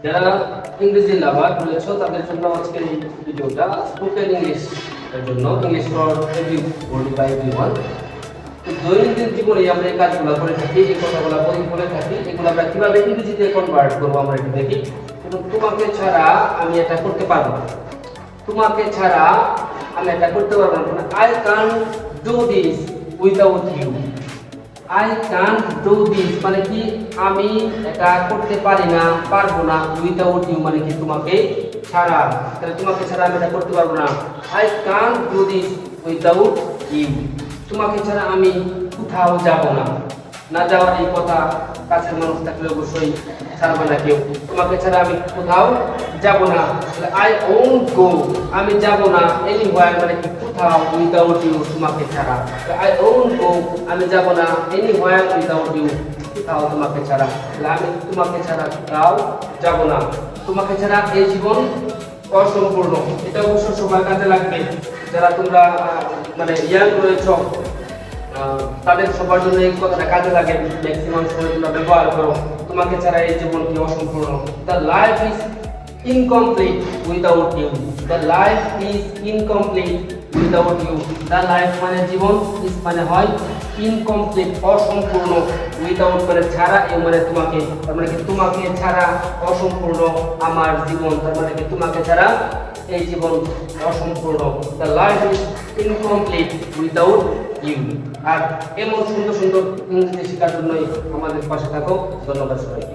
যারা ইংরেজি লাভার রয়েছে তাদের জন্য আজকের এই ভিডিওটা স্পোকেন ইংলিশ এর জন্য, English for everybody by everyone. দৈনন্দিন জীবনে আমরা এই কাজগুলো করে থাকি, এই কথাগুলো বলে থাকি, এগুলো আমরা কিভাবে ইংরেজিতে কনভার্ট করবো আমরা এটা দেখি। কিন্তু তোমাকে ছাড়া আমি এটা করতে পারবো না, তোমাকে ছাড়া আমি এটা করতে পারবো না। I can do this without you. I can do this মানে কি আমি এটা করতে পারি না, পারবো না। উইদাউট ইউ মানে কি তোমাকে ছাড়া, তাহলে তোমাকে ছাড়া আমি এটা করতে পারবো না। I can do this without you. তোমাকে ছাড়া আমি কোথাও যাব না। না যাওয়ার এই কথা কাছের মানুষ থাকলে অবশ্যই ছাড়বে না কেউ। তোমাকে ছাড়া আমি কোথাও যাব না। আই ওন্ট গো, আমি যাব না এনিওয়্যার মানে কি কোথাও উইদাউট ইউ, তোমাকে ছাড়া। আই ওন্ট গো, আমি যাব না এনিওয়্যার উইদাউট ইউ, কোথাও তোমাকে ছাড়া। আমি তোমাকে ছাড়া কোথাও যাব না। তোমাকে ছাড়া এই জীবন অসম্পূর্ণ। এটা অবশ্য সবার কাজে লাগবে। যারা তোমরা মানে ইয়াং রয়েছ তাদের সবার জন্য এই কথাটা কাজে লাগে। ম্যাক্সিমাম সময় তোমরা ব্যবহার করো। তোমাকে ছাড়া এই জীবন কি অসম্পূর্ণ। The life is incomplete without you. The life is incomplete without you. The life মানে জীবন, ইজ মানে হয়, ইনকমপ্লিট অসম্পূর্ণ, উইদাউট মানে ছাড়া, ইউ মানে তোমাকে। তার মানে কি তোমাকে ছাড়া অসম্পূর্ণ আমার জীবন। তার মানে কি তোমাকে ছাড়া এই জীবন অসম্পূর্ণ। The life is incomplete without you. আর এমন সুন্দর সুন্দর ইংরেজি শেখার জন্যই আমাদের পাশে থাকো। ধন্যবাদ সবাইকে।